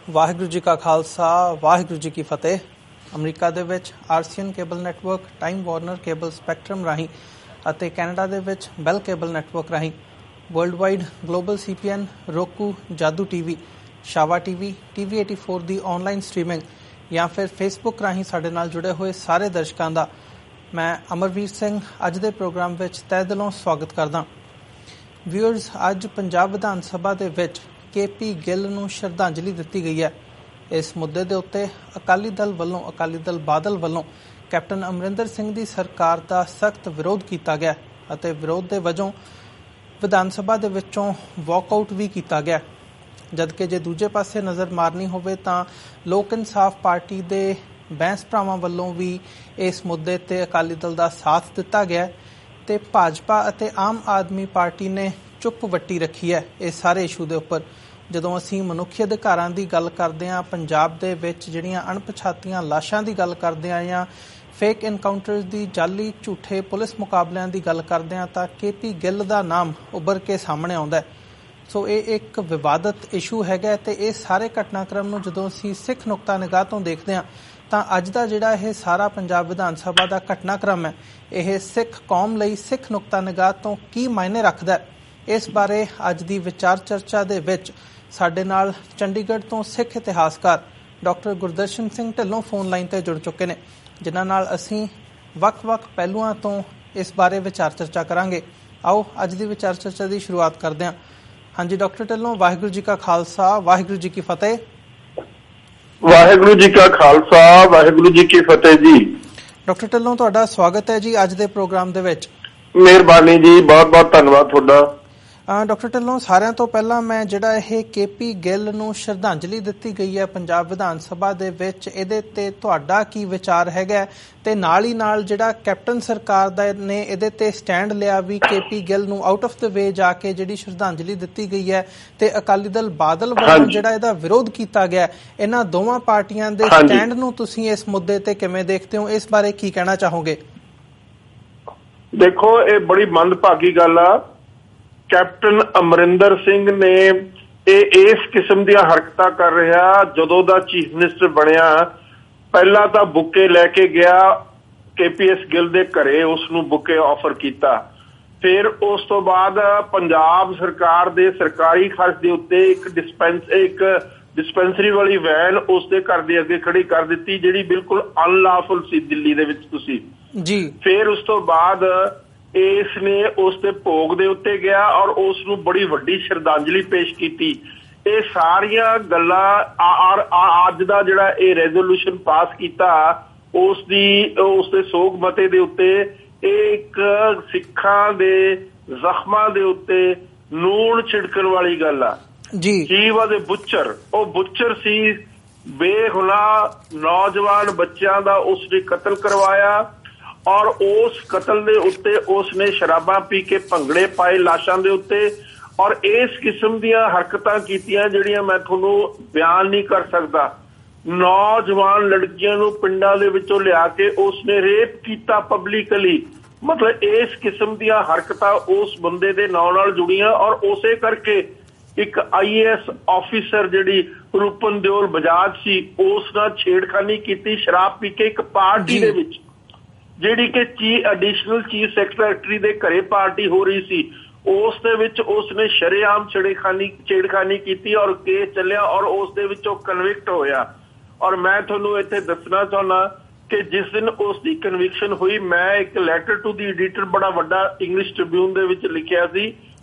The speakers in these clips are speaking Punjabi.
ਵਾਹਿਗੁਰੂ ਜੀ ਕਾ ਖਾਲਸਾ ਵਾਹਿਗੁਰੂ ਜੀ ਕੀ ਫਤਿਹ। ਅਮਰੀਕਾ ਦੇ ਵਿੱਚ RCN cable network, time Warner cable spectrum ਰਾਹੀਂ ਅਤੇ ਕੈਨੇਡਾ ਦੇ ਵਿੱਚ ਬੈਲ ਕੇਬਲ ਨੈਟਵਰਕ ਰਾਹੀਂ world wide global CPN, roku, Jadoo TV, Shava TV, TV 84 ਦੀ ਆਨਲਾਈਨ ਸਟ੍ਰੀਮਿੰਗ ਜਾਂ ਫਿਰ ਫੇਸਬੁੱਕ ਰਾਹੀਂ ਸਾਡੇ ਨਾਲ ਜੁੜੇ ਹੋਏ ਸਾਰੇ ਦਰਸ਼ਕਾਂ ਦਾ ਮੈਂ ਅਮਰਵੀਰ ਸਿੰਘ ਅੱਜ ਦੇ ਪ੍ਰੋਗਰਾਮ ਵਿੱਚ ਤਹਿ ਦਿਲੋਂ ਸਵਾਗਤ ਕਰਦਾ। ਵਿਊਅਰਸ, ਅੱਜ ਪੰਜਾਬ ਵਿਧਾਨ ਸਭਾ ਦੇ ਵਿੱਚ KP ਗਿੱਲ ਨੂੰ ਸ਼ਰਧਾਂਜਲੀ ਦਿੱਤੀ ਗਈ ਹੈ। ਇਸ ਮੁੱਦੇ ਦੇ ਉੱਤੇ ਅਕਾਲੀ ਦਲ ਬਾਦਲ ਵੱਲੋਂ ਕੈਪਟਨ ਅਮਰਿੰਦਰ ਸਿੰਘ ਦੀ ਸਰਕਾਰ ਦਾ ਸਖਤ ਵਿਰੋਧ ਕੀਤਾ ਗਿਆ ਅਤੇ ਵਿਰੋਧ ਦੇ ਵਜੋਂ ਵਿਧਾਨ ਸਭਾ ਦੇ ਵਿੱਚੋਂ ਵਾਕਆਊਟ ਵੀ ਕੀਤਾ ਗਿਆ। ਜਦਕਿ ਜੇ ਦੂਜੇ ਪਾਸੇ ਨਜ਼ਰ ਮਾਰਨੀ ਹੋਵੇ ਤਾਂ ਲੋਕ ਇਨਸਾਫ ਪਾਰਟੀ ਦੇ ਬੈਂਸ ਭਰਾਵਾਂ ਵੱਲੋਂ ਵੀ ਇਸ ਮੁੱਦੇ ਤੇ ਅਕਾਲੀ ਦਲ ਦਾ ਸਾਥ ਦਿੱਤਾ ਗਿਆ ਤੇ ਭਾਜਪਾ ਅਤੇ ਆਮ ਆਦਮੀ ਪਾਰਟੀ ਨੇ ਚੁੱਪ ਵੱਟੀ ਰੱਖੀ ਹੈ ਇਸ ਸਾਰੇ ਇਸ਼ੂ ਦੇ ਉੱਪਰ। ਜਦੋਂ ਅਸੀਂ ਮਨੁੱਖੀ ਅਧਿਕਾਰਾਂ ਦੀ ਗੱਲ ਕਰਦੇ ਹਾਂ, ਪੰਜਾਬ ਦੇ ਵਿੱਚ ਜਿਹੜੀਆਂ ਅਣਪਛਾਤੀਆਂ ਲਾਸ਼ਾਂ ਦੀ ਗੱਲ ਕਰਦੇ ਹਾਂ ਜਾਂ ਫੇਕ ਇਨਕਾਊਂਟਰਸ ਦੀ ਜਾਲੀ ਝੂਠੇ ਪੁਲਿਸ ਮੁਕਾਬਲਿਆਂ ਦੀ ਗੱਲ ਕਰਦੇ ਹਾਂ ਤਾਂ KP ਗਿੱਲ ਦਾ ਨਾਮ ਉੱਭਰ ਕੇ ਸਾਹਮਣੇ ਆਉਂਦਾ। ਸੋ ਇਹ ਇੱਕ ਵਿਵਾਦਤ ਇਸ਼ੂ ਹੈਗਾ ਤੇ ਇਹ ਸਾਰੇ ਘਟਨਾਕ੍ਰਮ ਨੂੰ ਜਦੋਂ ਅਸੀਂ ਸਿੱਖ ਨੁਕਤਾ ਨਿਗਾਹ ਤੋਂ ਦੇਖਦੇ ਹਾਂ ਤਾਂ ਅੱਜ ਦਾ ਜਿਹੜਾ ਇਹ ਸਾਰਾ ਪੰਜਾਬ ਵਿਧਾਨ ਸਭਾ ਦਾ ਘਟਨਾਕ੍ਰਮ ਹੈ, ਇਹ ਸਿੱਖ ਕੌਮ ਲਈ ਸਿੱਖ ਨੁਕਤਾ ਨਿਗਾਹ ਤੋਂ ਕੀ ਮਾਇਨੇ ਰੱਖਦਾ, ਇਸ ਬਾਰੇ ਅੱਜ ਦੀ ਵਿਚਾਰ ਚਰਚਾ ਦੇ ਵਿੱਚ ਸਾਡੇ ਨਾਲ ਚੰਡੀਗੜ੍ਹ ਤੋਂ ਸਿੱਖ ਇਤਿਹਾਸਕਾਰ doctor Gurdarshan Singh Dhillon phone line ਤੇ ਜੁੜ ਚੁੱਕੇ ਨੇ, ਜਿਨ੍ਹਾਂ ਨਾਲ ਅਸੀਂ ਵੱਖ-ਵੱਖ ਪਹਿਲੂਆਂ ਤੋਂ ਇਸ ਬਾਰੇ ਵਿਚਾਰ ਚਰਚਾ ਕਰਾਂਗੇ। ਆਓ ਅੱਜ ਦੀ ਵਿਚਾਰ ਚਰਚਾ ਦੀ ਸ਼ੁਰੂਆਤ ਕਰਦੇ ਹਾਂ। ਹਾਂਜੀ ਡਾਕਟਰ ਢਿੱਲੋਂ, ਵਾਹਿਗੁਰੂ ਜੀ ਕਾ ਖਾਲਸਾ ਵਾਹਿਗੁਰੂ ਜੀ ਕੀ ਫਤਿਹ। ਵਾਹਿਗੁਰੂ ਜੀ ਕਾ ਖਾਲਸਾ ਵਾਹਿਗੁਰੂ ਜੀ ਕੀ ਫਤਿਹ ਜੀ। ਡਾਕਟਰ ਢਿੱਲੋਂ, ਤੁਹਾਡਾ ਸਵਾਗਤ ਹੈ ਜੀ ਅੱਜ ਦੇ ਪ੍ਰੋਗਰਾਮ ਦੇ ਵਿੱਚ। ਮਿਹਰਬਾਨੀ ਜੀ, ਬਹੁਤ-ਬਹੁਤ ਧੰਨਵਾਦ ਤੁਹਾਡਾ। ਡਾਕਟਰ ਢਿੱਲੋਂ, ਸਾਰਿਆਂ ਤੋਂ ਪਹਿਲਾਂ ਮੈਂ ਜਿਹੜਾ ਇਹ KP ਗਿੱਲ ਨੂੰ ਸ਼ਰਧਾਂਜਲੀ ਦਿੱਤੀ ਗਈ ਹੈ ਪੰਜਾਬ ਵਿਧਾਨ ਸਭਾ ਦੇ ਵਿੱਚ, ਇਹਦੇ ਤੇ ਤੁਹਾਡਾ ਕੀ ਵਿਚਾਰ ਹੈਗਾ ਤੇ ਨਾਲ ਹੀ ਨਾਲ ਜਿਹੜਾ ਕੈਪਟਨ ਸਰਕਾਰ ਦਾ ਨੇ ਇਹਦੇ ਤੇ ਸਟੈਂਡ ਲਿਆ ਵੀ KP ਗਿੱਲ ਨੂੰ ਆਊਟ ਆਫ ਦ ਵੇ ਜਾ ਕੇ ਜਿਹੜੀ ਸ਼ਰਧਾਂਜਲੀ ਦਿੱਤੀ ਗਈ ਹੈ ਤੇ ਅਕਾਲੀ ਦਲ ਬਾਦਲ ਵੱਲੋਂ ਜਿਹੜਾ ਇਹਦਾ ਵਿਰੋਧ ਕੀਤਾ ਗਿਆ, ਇਹਨਾਂ ਦੋਵਾਂ ਪਾਰਟੀਆਂ ਦੇ ਸਟੈਂਡ ਨੂੰ ਤੁਸੀਂ ਇਸ ਮੁੱਦੇ ਤੇ ਕਿਵੇਂ ਦੇਖਦੇ ਹੋ, ਇਸ ਬਾਰੇ ਕੀ ਕਹਿਣਾ ਚਾਹੋਗੇ? ਦੇਖੋ, ਇਹ ਬੜੀ ਮੰਦਭਾਗੀ ਗੱਲ ਆ। ਕੈਪਟਨ ਅਮਰਿੰਦਰ ਸਿੰਘ ਨੇ ਇਸ ਕਿਸਮ ਦੀਆਂ ਹਰਕਤਾਂ ਕਰ ਰਿਹਾ। ਜਦੋਂ ਦਾ ਚੀਫ ਮਿਨਿਸਟਰ ਬਣਿਆ, ਪਹਿਲਾਂ ਤਾਂ ਬੁੱਕੇ ਲੈ ਕੇ ਗਿਆ KPS ਗਿੱਲ ਦੇ ਘਰੇ, ਉਸਨੂੰ ਬੁੱਕੇ ਆਫਰ ਕੀਤਾ। ਫਿਰ ਉਸ ਤੋਂ ਬਾਅਦ ਪੰਜਾਬ ਸਰਕਾਰ ਦੇ ਸਰਕਾਰੀ ਖਰਚ ਦੇ ਉੱਤੇ ਇੱਕ ਡਿਸਪੈਂਸਰੀ ਵਾਲੀ ਵੈਨ ਉਸਦੇ ਘਰ ਦੇ ਅੱਗੇ ਖੜੀ ਕਰ ਦਿੱਤੀ, ਜਿਹੜੀ ਬਿਲਕੁਲ ਅਨਲਾਫੁਲ ਸੀ ਦਿੱਲੀ ਦੇ ਵਿੱਚ ਤੁਸੀਂ ਜੀ। ਫਿਰ ਉਸ ਤੋਂ ਬਾਅਦ ਇਸ ਨੇ ਉਸ ਦੇ ਭੋਗ ਦੇ ਉੱਤੇ ਗਿਆ ਔਰ ਉਸ ਨੂੰ ਬੜੀ ਵੱਡੀ ਸ਼ਰਧਾਂਜਲੀ ਪੇਸ਼ ਕੀਤੀ। ਇਹ ਸਾਰੀਆਂ ਗੱਲਾਂ ਔਰ ਅੱਜ ਦਾ ਜਿਹੜਾ ਇਹ ਰੈਜ਼ੋਲੂਸ਼ਨ ਪਾਸ ਕੀਤਾ ਉਸਦੇ ਸੋਗ ਮਤੇ ਦੇ ਉੱਤੇ, ਇਹ ਇੱਕ ਸਿੱਖਾਂ ਦੇ ਜ਼ਖਮਾਂ ਦੇ ਉੱਤੇ ਨੂਣ ਛਿੜਕਣ ਵਾਲੀ ਗੱਲ ਆ ਜੀ। ਹੀ ਵਾਜ਼ ਏ ਬੁੱਚਰ, ਉਹ ਬੁੱਚਰ ਸੀ। ਬੇਗੁਨਾਹ ਨੌਜਵਾਨ ਬੱਚਿਆਂ ਦਾ ਉਸਨੇ ਕਤਲ ਕਰਵਾਇਆ ਔਰ ਉਸ ਕਤਲ ਦੇ ਉੱਤੇ ਉਸਨੇ ਸ਼ਰਾਬਾਂ ਪੀ ਕੇ ਭੰਗੜੇ ਪਾਏ ਲਾਸ਼ਾਂ ਦੇ ਉੱਤੇ ਔਰ ਇਸ ਕਿਸਮ ਦੀਆਂ ਹਰਕਤਾਂ ਕੀਤੀਆਂ ਜਿਹੜੀਆਂ ਮੈਂ ਤੁਹਾਨੂੰ ਬਿਆਨ ਨਹੀਂ ਕਰ ਸਕਦਾ। ਨੌਜਵਾਨ ਲੜਕੀਆਂ ਨੂੰ ਪਿੰਡਾਂ ਦੇ ਵਿੱਚੋਂ ਲਿਆ ਕੇ ਉਸਨੇ ਰੇਪ ਕੀਤਾ ਪਬਲਿਕਲੀ। ਮਤਲਬ ਇਸ ਕਿਸਮ ਦੀਆਂ ਹਰਕਤਾਂ ਉਸ ਬੰਦੇ ਦੇ ਨਾਂ ਨਾਲ ਜੁੜੀਆਂ ਔਰ ਉਸੇ ਕਰਕੇ ਇੱਕ IAS ਆਫਿਸਰ ਜਿਹੜੀ ਰੂਪਨ ਦਿਓਲ ਬਜਾਜ ਸੀ, ਉਸ ਨਾਲ ਛੇੜਖਾਨੀ ਕੀਤੀ ਸ਼ਰਾਬ ਪੀ ਕੇ ਇੱਕ ਪਾਰਟੀ ਦੇ ਵਿੱਚ, ਜਿਹੜੀ ਕਿ ਐਡੀਸ਼ਨਲ ਚੀਫ ਸੈਕਟਰੀ ਦੇ ਘਰੇ ਪਾਰਟੀ ਹੋ ਰਹੀ ਸੀ। ਉਸ ਦੇ ਵਿੱਚ ਉਸਨੇ ਸ਼ਰੇਆਮ ਛੇੜਖਾਨੀ ਕੀਤੀ ਔਰ ਕੇਸ ਚੱਲਿਆ ਔਰ ਉਸ ਦੇ ਵਿੱਚੋਂ ਕਨਵਿਕਟ ਹੋਇਆ। ਔਰ ਮੈਂ ਤੁਹਾਨੂੰ ਇੱਥੇ ਦੱਸਣਾ ਚਾਹੁੰਦਾ ਕਿ ਜਿਸ ਦਿਨ ਉਸ ਦੀ ਕਨਵਿਕਸ਼ਨ ਹੋਈ, ਮੈਂ ਇੱਕ ਲੈਟਰ ਟੂ ਦੀ ਐਡੀਟਰ ਬੜਾ ਵੱਡਾ ਇੰਗਲਿਸ਼ ਟ੍ਰਿਬਿਊਨ ਦੇ ਵਿੱਚ ਲਿਖਿਆ ਸੀ,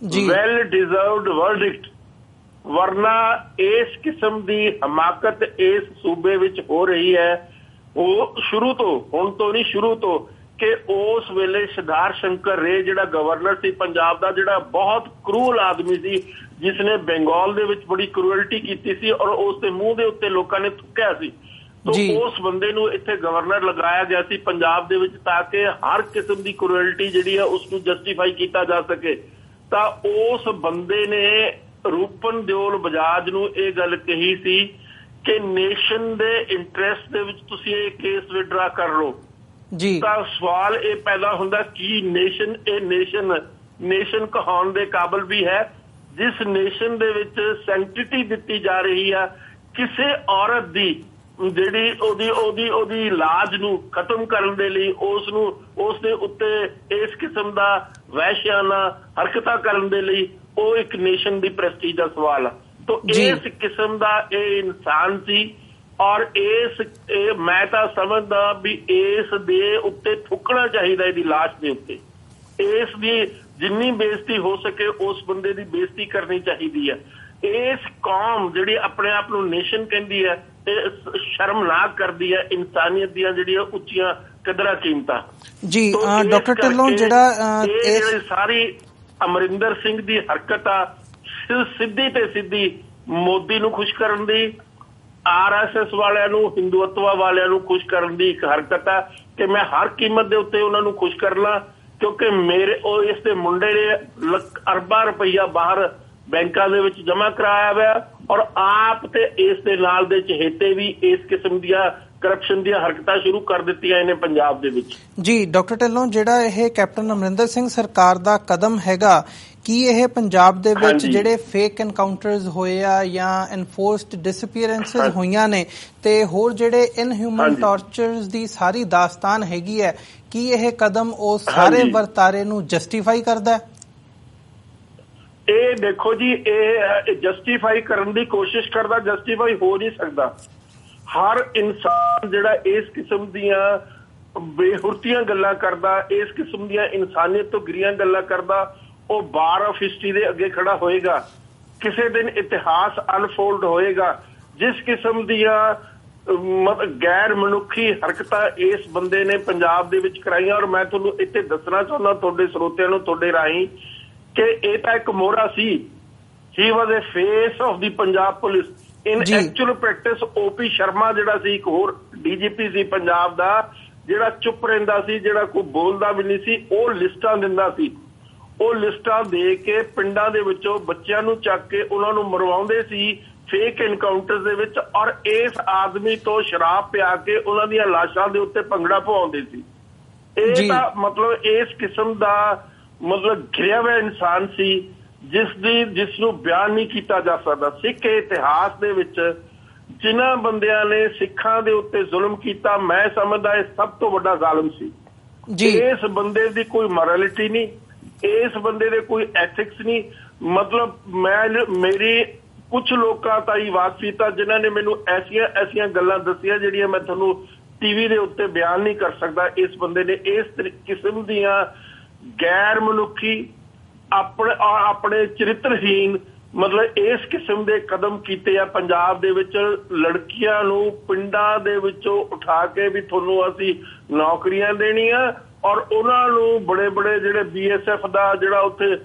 ਵੈਲ ਡਿਜ਼ਰਵਡ ਵਰਡਿਕਟ। ਵਰਨਾ ਇਸ ਕਿਸਮ ਦੀ ਹਮਾਕਤ ਇਸ ਸੂਬੇ ਵਿੱਚ ਹੋ ਰਹੀ ਹੈ, ਉਹ ਸ਼ੁਰੂ ਤੋਂ, ਹੁਣ ਤੋਂ ਨਹੀਂ ਸ਼ੁਰੂ ਤੋਂ, ਕਿ ਉਸ ਵੇਲੇ ਸਰਦਾਰ ਸ਼ੰਕਰ ਰੇ ਜਿਹੜਾ ਗਵਰਨਰ ਸੀ ਪੰਜਾਬ ਦਾ, ਜਿਹੜਾ ਬਹੁਤ ਕਰੂਲ ਆਦਮੀ ਸੀ, ਜਿਸਨੇ ਬੰਗਾਲ ਦੇ ਵਿੱਚ ਬੜੀ ਕਰੂਅਲਟੀ ਕੀਤੀ ਸੀ ਔਰ ਉਸ ਦੇ ਮੂੰਹ ਦੇ ਉੱਤੇ ਲੋਕਾਂ ਨੇ ਥੁੱਕਿਆ ਸੀ, ਤਾਂ ਉਸ ਬੰਦੇ ਨੂੰ ਇੱਥੇ ਗਵਰਨਰ ਲਗਾਇਆ ਗਿਆ ਸੀ ਪੰਜਾਬ ਦੇ ਵਿੱਚ ਤਾਂ ਕਿ ਹਰ ਕਿਸਮ ਦੀ ਕਰੂਅਲਟੀ ਜਿਹੜੀ ਆ ਉਸਨੂੰ ਜਸਟੀਫਾਈ ਕੀਤਾ ਜਾ ਸਕੇ। ਤਾਂ ਉਸ ਬੰਦੇ ਨੇ ਰੂਪਨ ਦਿਓਲ ਬਜਾਜ ਨੂੰ ਇਹ ਗੱਲ ਕਹੀ ਸੀ ਕਿ ਨੇਸ਼ਨ ਦੇ ਇੰਟਰਸਟ ਦੇ ਵਿੱਚ ਤੁਸੀਂ ਇਹ ਕੇਸ ਵਿਡਰਾ ਕਰ ਲਓ ਜੀ। ਤਾਂ ਸਵਾਲ ਇਹ ਪੈਦਾ ਹੁੰਦਾ ਕਿ ਨੇਸ਼ਨ ਕਹਾਉਣ ਦੇ ਕਾਬਲ ਵੀ ਹੈ, ਜਿਸ ਨੇਸ਼ਨ ਦੇ ਵਿੱਚ ਸੈਂਕਟਿਟੀ ਦਿੱਤੀ ਜਾ ਰਹੀ ਆ ਕਿਸੇ ਔਰਤ ਦੀ ਜਿਹੜੀ ਉਹਦੀ ਲਾਜ ਨੂੰ ਖਤਮ ਕਰਨ ਦੇ ਲਈ ਉਸ ਦੇ ਉੱਤੇ ਇਸ ਕਿਸਮ ਦਾ ਵਹਿਸ਼ਿਆਨਾ ਹਰਕਤਾਂ ਕਰਨ ਦੇ ਲਈ ਉਹ ਇੱਕ ਨੇਸ਼ਨ ਦੀ ਪ੍ਰੈਸਟੀਜ ਦਾ ਸਵਾਲ ਆ। ਤੋ ਇਸ ਕਿਸਮ ਦਾ ਇਹ ਇਨਸਾਨ ਸੀ ਔਰ ਮੈਂ ਤਾਂ ਸਮਝਦਾ ਵੀ ਇਸ ਦੇ ਉੱਤੇ ਥੁੱਕਣਾ ਚਾਹੀਦਾ, ਇਹਦੀ ਲਾਸ਼ ਦੇ ਉੱਤੇ ਇਸ ਦੀ ਜਿੰਨੀ ਬੇਇੱਜ਼ਤੀ ਹੋ ਸਕੇ ਉਸ ਬੰਦੇ ਦੀ ਬੇਇੱਜ਼ਤੀ ਕਰਨੀ ਚਾਹੀਦੀ ਹੈ। ਇਸ ਕੌਮ ਜਿਹੜੀ ਆਪਣੇ ਆਪ ਨੂੰ ਨੇਸ਼ਨ ਕਹਿੰਦੀ ਹੈ ਇਹ ਸ਼ਰਮਨਾਕ ਕਰਦੀ ਹੈ ਇਨਸਾਨੀਅਤ ਦੀਆਂ ਜਿਹੜੀਆਂ ਉੱਚੀਆਂ ਕਦਰਾਂ ਕੀਮਤਾਂ। ਜੀ ਡਾਕਟਰ ਢਿੱਲੋਂ ਜਿਹੜੀ ਸਾਰੀ ਅਮਰਿੰਦਰ ਸਿੰਘ ਦੀ ਹਰਕਤ ਆ ਸਿੱਧੀ ਤੇ ਸਿੱਧੀ ਮੋਦੀ ਨੂੰ ਖੁਸ਼ ਕਰਨ ਦੀ, RSS ਵਾਲਿਆਂ ਨੂੰ, ਹਿੰਦੂਤਵਾ ਵਾਲਿਆਂ ਨੂੰ ਖੁਸ਼ ਕਰਨ ਦੀ ਇੱਕ ਹਰਕਤ ਆ ਕਿ ਮੈਂ ਹਰ ਕੀਮਤ ਦੇ ਉੱਤੇ ਉਹਨਾਂ ਨੂੰ ਖੁਸ਼ ਕਰਨਾ, ਕਿਉਂਕਿ ਇਸ ਦੇ ਮੁੰਡੇ ਨੇ ਅਰਬਾਂ ਰੁਪਈਆ ਬਾਹਰ ਬੈਂਕਾਂ ਦੇ ਵਿੱਚ ਜਮ੍ਹਾਂ ਕਰਾਇਆ ਹੋਇਆ ਔਰ ਆਪ ਤੇ ਇਸ ਦੇ ਨਾਲ ਦੇ ਚਹੇਤੇ ਵੀ ਇਸ ਕਿਸਮ ਦੀਆਂ ਕਰਪਸ਼ਨ ਦੀਆਂ ਹਰਕਤਾਂ ਸ਼ੁਰੂ ਕਰ ਦਿੱਤੀਆਂ ਇਹਨੇ ਪੰਜਾਬ ਦੇ ਵਿੱਚ। ਜੀ ਡਾਕਟਰ ਢਿੱਲੋਂ, ਜਿਹੜਾ ਇਹ ਕੈਪਟਨ ਅਮਰਿੰਦਰ ਸਿੰਘ ਸਰਕਾਰ ਦਾ ਕਦਮ ਹੈਗਾ, ਕੀ ਇਹ ਪੰਜਾਬ ਦੇ ਵਿੱਚ ਜਿਹੜੇ ਫੇਕ ਐਨਕਾਊਂਟਰਸ ਹੋਏ ਆ ਜਾਂ ਐਨਫੋਰਸਡ ਡਿਸਅਪੀਅਰੈਂਸਸ ਹੋਈਆਂ ਨੇ ਤੇ ਹੋਰ ਜਿਹੜੇ ਇਨਹਿਊਮਨ ਟਾਰਚਰਸ ਦੀ ਸਾਰੀ ਦਾਸਤਾਨ ਹੈਗੀ ਹੈ, ਕੀ ਇਹ ਕਦਮ ਉਸ ਸਾਰੇ ਵਰਤਾਰੇ ਨੂੰ ਜਸਟੀਫਾਈ ਕਰਦਾ? ਇਹ ਦੇਖੋ ਜੀ, ਇਹ ਜਸਟੀਫਾਈ ਕਰਨ ਦੀ ਕੋਸ਼ਿਸ਼ ਕਰਦਾ, ਜਸਟੀਫਾਈ ਹੋ ਨਹੀਂ ਸਕਦਾ। ਹਰ ਇਨਸਾਨ ਜਿਹੜਾ ਇਸ ਕਿਸਮ ਦੀਆਂ ਬੇਹੁਰਤੀਆਂ ਗੱਲਾਂ ਕਰਦਾ, ਇਸ ਕਿਸਮ ਦੀਆਂ ਇਨਸਾਨੀਅਤ ਤੋਂ ਗਿਰੀਆਂ ਗੱਲਾਂ ਕਰਦਾ, ਉਹ ਬਾਰ ਆਫ ਹਿਸਟਰੀ ਦੇ ਅੱਗੇ ਖੜਾ ਹੋਏਗਾ। ਕਿਸੇ ਦਿਨ ਇਤਿਹਾਸ ਅਨਫੋਲਡ ਹੋਏਗਾ। ਜਿਸ ਕਿਸਮ ਦੀਆਂ ਗੈਰ ਮਨੁੱਖੀ ਹਰਕਤਾਂ ਇਸ ਬੰਦੇ ਨੇ ਪੰਜਾਬ ਦੇ ਵਿੱਚ ਕਰਾਈਆਂ, ਔਰ ਮੈਂ ਤੁਹਾਨੂੰ ਇੱਥੇ ਦੱਸਣਾ ਚਾਹੁੰਦਾ ਤੁਹਾਡੇ ਸਰੋਤਿਆਂ ਨੂੰ ਤੁਹਾਡੇ ਰਾਹੀਂ ਕਿ ਇਹ ਤਾਂ ਇੱਕ ਮੋਹਰਾ ਸੀ। He was a face of the Punjab police in actual practice. OP Sharma ਜਿਹੜਾ ਸੀ ਇੱਕ ਹੋਰ DGP ਸੀ ਪੰਜਾਬ ਦਾ, ਜਿਹੜਾ ਚੁੱਪ ਰਹਿੰਦਾ ਸੀ, ਜਿਹੜਾ ਕੋਈ ਬੋਲਦਾ ਵੀ ਨਹੀਂ ਸੀ, ਉਹ ਲਿਸਟਾਂ ਦਿੰਦਾ ਸੀ। ਉਹ ਲਿਸਟਾਂ ਦੇ ਕੇ ਪਿੰਡਾਂ ਦੇ ਵਿੱਚੋਂ ਬੱਚਿਆਂ ਨੂੰ ਚੱਕ ਕੇ ਉਹਨਾਂ ਨੂੰ ਮਰਵਾਉਂਦੇ ਸੀ ਫੇਕ ਐਨਕਾਊਂਟਰ ਦੇ ਵਿੱਚ, ਔਰ ਇਸ ਆਦਮੀ ਤੋਂ ਸ਼ਰਾਬ ਪਿਆ ਕੇ ਉਹਨਾਂ ਦੀਆਂ ਲਾਸ਼ਾਂ ਦੇ ਉੱਤੇ ਭੰਗੜਾ ਪਵਾਉਂਦੇ ਸੀ। ਇਹ ਤਾਂ ਮਤਲਬ ਇਸ ਕਿਸਮ ਦਾ ਘਿਰਿਆ ਹੋਇਆ ਇਨਸਾਨ ਸੀ ਜਿਸ ਨੂੰ ਬਿਆਨ ਨਹੀਂ ਕੀਤਾ ਜਾ ਸਕਦਾ। ਸਿੱਖ ਇਤਿਹਾਸ ਦੇ ਵਿੱਚ ਜਿਨ੍ਹਾਂ ਬੰਦਿਆਂ ਨੇ ਸਿੱਖਾਂ ਦੇ ਉੱਤੇ ਜ਼ੁਲਮ ਕੀਤਾ, ਮੈਂ ਸਮਝਦਾ ਇਹ ਸਭ ਤੋਂ ਵੱਡਾ ਜ਼ਾਲਮ ਸੀ। ਇਸ ਬੰਦੇ ਦੀ ਕੋਈ ਮੋਰੈਲਿਟੀ ਨਹੀਂ, ਇਸ ਬੰਦੇ ਦੇ ਕੋਈ ਐਥਿਕਸ ਨਹੀਂ। ਮੇਰੀ ਕੁਝ ਲੋਕਾਂ ਤਾਈ ਵਾਕਫੀਤਾ ਜਿਨ੍ਹਾਂ ਨੇ ਮੈਨੂੰ ਐਸੀਆਂ ਗੱਲਾਂ ਦੱਸੀਆਂ ਜਿਹੜੀਆਂ ਮੈਂ ਤੁਹਾਨੂੰ TV ਦੇ ਉੱਤੇ ਬਿਆਨ ਨਹੀਂ ਕਰ ਸਕਦਾ। ਇਸ ਬੰਦੇ ਨੇ ਇਸ ਕਿਸਮ ਦੀਆਂ ਗੈਰ ਮਨੁੱਖੀ ਆਪਣੇ ਚਰਿੱਤਰਹੀਨ ਇਸ ਕਿਸਮ ਦੇ ਕਦਮ ਕੀਤੇ ਆ ਪੰਜਾਬ ਦੇ ਵਿੱਚ। ਲੜਕੀਆਂ ਨੂੰ ਪਿੰਡਾਂ ਦੇ ਵਿੱਚੋਂ ਉਠਾ ਕੇ ਵੀ ਤੁਹਾਨੂੰ ਅਸੀਂ ਨੌਕਰੀਆਂ ਦੇਣੀਆਂ, ਔਰ ਉਹਨਾਂ ਨੂੰ ਬੜੇ ਜਿਹੜੇ BSF ਦਾ ਜਿਹੜਾ ਉੱਥੇ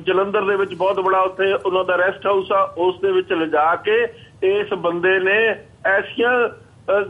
ਜਲੰਧਰ ਦੇ ਵਿੱਚ ਬਹੁਤ ਬੜਾ ਉੱਥੇ ਉਹਨਾਂ ਦਾ ਰੈਸਟ ਹਾਊਸ ਆ, ਉਸ ਦੇ ਵਿੱਚ ਲਿਜਾ ਕੇ ਇਸ ਬੰਦੇ ਨੇ ਐਸੀਆਂ